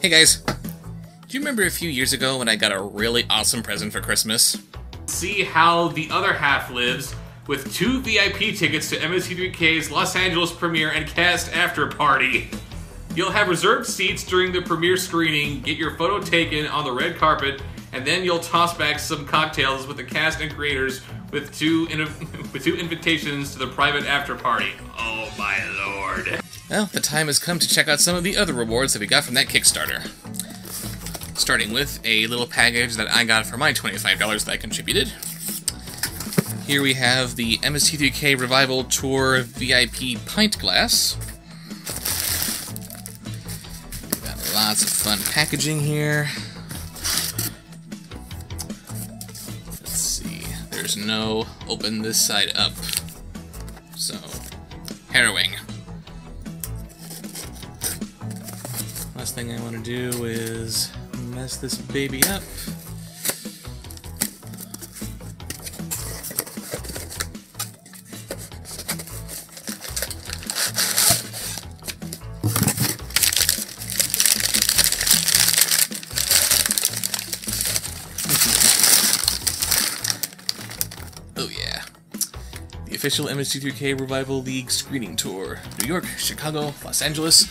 Hey guys, do you remember a few years ago when I got a really awesome present for Christmas? See how the other half lives with 2 VIP tickets to MST3K's Los Angeles premiere and cast after party. You'll have reserved seats during the premiere screening, get your photo taken on the red carpet, and then you'll toss back some cocktails with the cast and creators with two invitations to the private after party. Oh my lord. Well, the time has come to check out some of the other rewards that we got from that Kickstarter. Starting with a little package that I got for my $25 that I contributed. Here we have the MST3K Revival Tour VIP pint glass. We've got lots of fun packaging here. Let's see, there's no open this side up. So, harrowing. Last thing I want to do is mess this baby up. Oh yeah. The official MST3K Revival League screening tour. New York, Chicago, Los Angeles.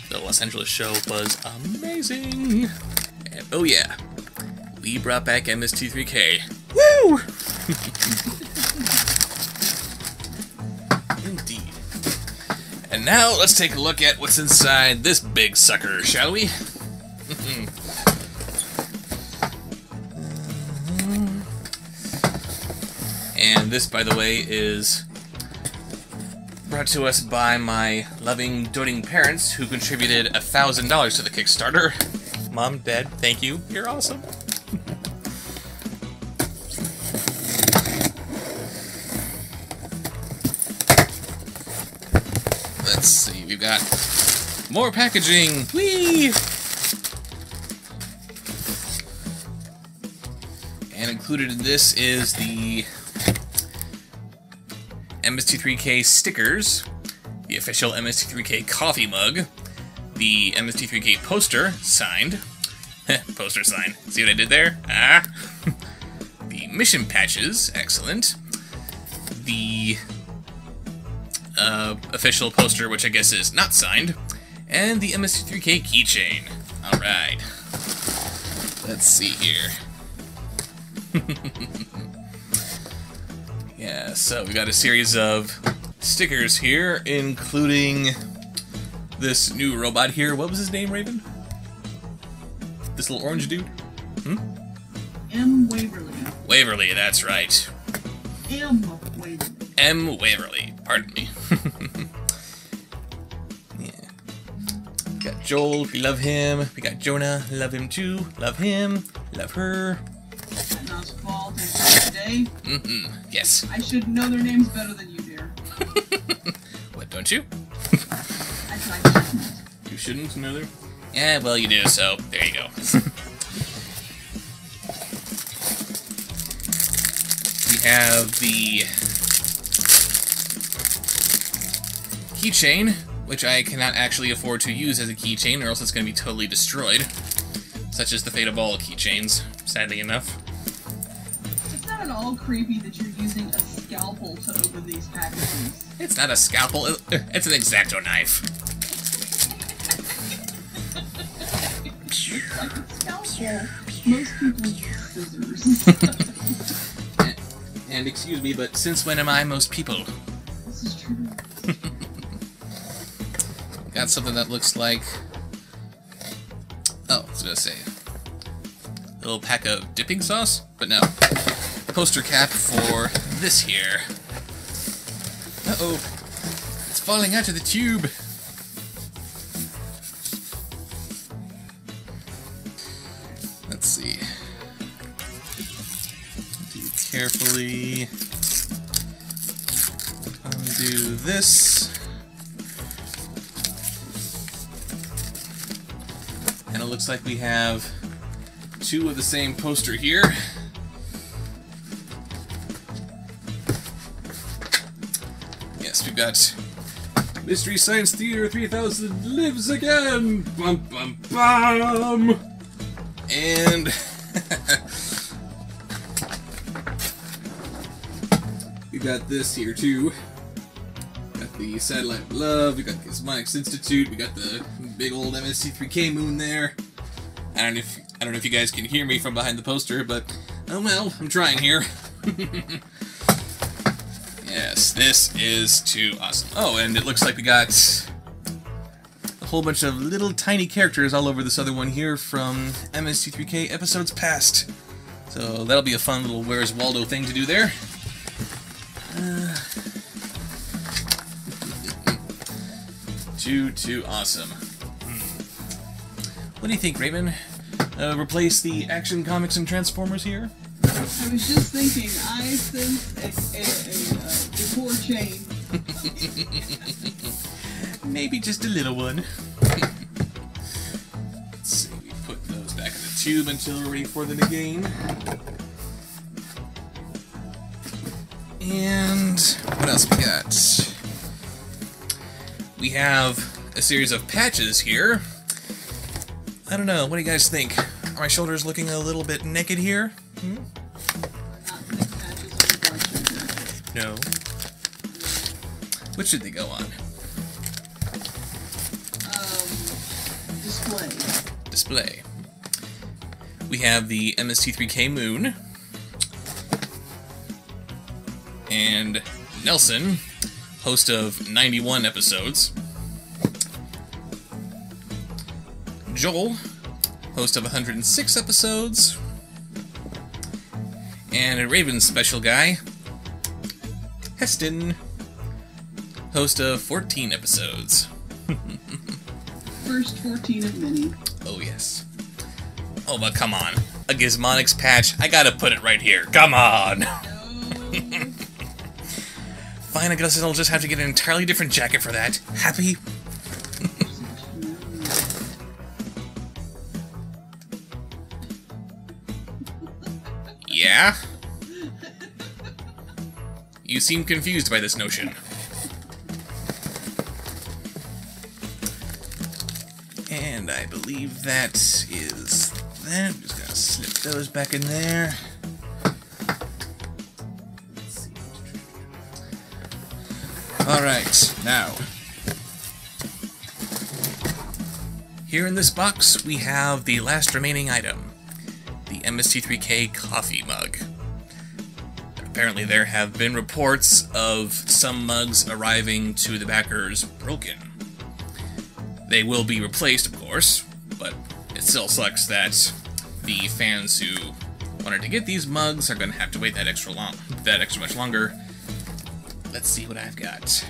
The Los Angeles show was amazing. And oh yeah, we brought back MST3K. Woo! Indeed. And now let's take a look at what's inside this big sucker, shall we? And this, by the way, is brought to us by my loving, doting parents who contributed $1,000 to the Kickstarter. Mom, Dad, thank you. You're awesome. Let's see, we've got more packaging. Whee! And included in this is the MST3K stickers, the official MST3K coffee mug, the MST3K poster, signed. Poster sign. See what I did there? Ah! The mission patches, excellent. The official poster, which I guess is not signed. And the MST3K keychain. Alright. Let's see here. Yeah, so we got a series of stickers here, including this new robot here. What was his name, Raven? This little orange dude? M. Waverly. Waverly, that's right. M. Waverly. M. Waverly, pardon me. Yeah. We got Joel, we love him. We got Jonah, love him too. Love him, love her. Anna's fault is today. Yes. I should know their names better than you, dear. What, don't you? I tried. You shouldn't know their... Yeah, well, you do, so there you go. We have the keychain, which I cannot actually afford to use as a keychain, or else it's going to be totally destroyed. Such as the fate of all keychains, sadly enough. It's not at all creepy that you're using a scalpel to open these packages. It's not a scalpel, it's an X-Acto knife. It's like a scalpel. Most people use scissors. And excuse me, but since when am I most people? This is true. Got something that looks like... Oh, I was gonna say... a little pack of dipping sauce? But no. Poster cap for this here. Uh-oh. It's falling out of the tube. Let's see. Do carefully undo this. And it looks like we have 2 of the same poster here. Yes, we've got Mystery Science Theater 3000 lives again! Bum bum bum! And... we got this here too. Got the Satellite of Love, we got the Gizmonics Institute, we got the big old MST3K moon there. I don't know if you guys can hear me from behind the poster, but oh well, I'm trying here. Yes, this is too awesome. Oh, and it looks like we got a whole bunch of little tiny characters all over this other one here from MST3K episodes past. So that'll be a fun little Where's Waldo thing to do there. Too awesome. What do you think, Raven? Replace the Action Comics and Transformers here? I was just thinking, I sense a decor change. Maybe just a little one. Let's see, we put those back in the tube until we're ready for them again. And what else we got? We have a series of patches here. I don't know, what do you guys think? Are my shoulders looking a little bit naked here? Hmm? No. What should they go on? Display. Display. We have the MST3K moon. And Nelson, host of 91 episodes. Joel, host of 106 episodes. And a Raven special guy, Heston, host of 14 episodes. First 14 of many. Oh, yes. Oh, but come on. A Gizmonics patch, I gotta put it right here. Come on! No. Fine, I guess I'll just have to get an entirely different jacket for that. Happy? Yeah? You seem confused by this notion. And I believe that is that. I'm just gonna slip those back in there. Alright, now. Here in this box, we have the last remaining item. The MST3K coffee mug. Apparently there have been reports of some mugs arriving to the backers broken. They will be replaced, of course, but it still sucks that the fans who wanted to get these mugs are going to have to wait that extra much longer. Let's see what I've got.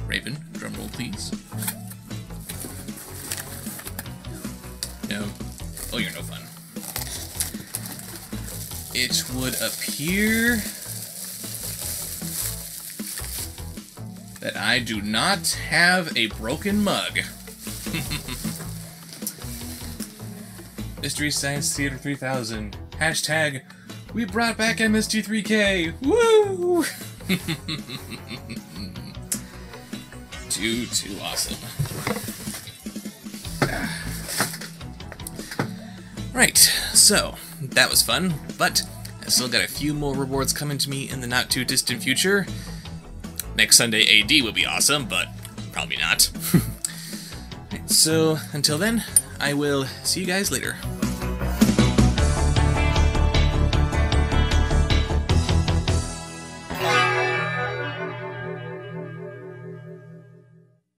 Raven, drumroll please. No. Oh, you're no fun. It would appear that I do not have a broken mug. Mystery Science Theater 3000. Hashtag, we brought back MST3K. Woo! Too awesome. Right, so that was fun, but I still got a few more rewards coming to me in the not too distant future. Next Sunday AD would be awesome, but probably not. So until then, I will see you guys later.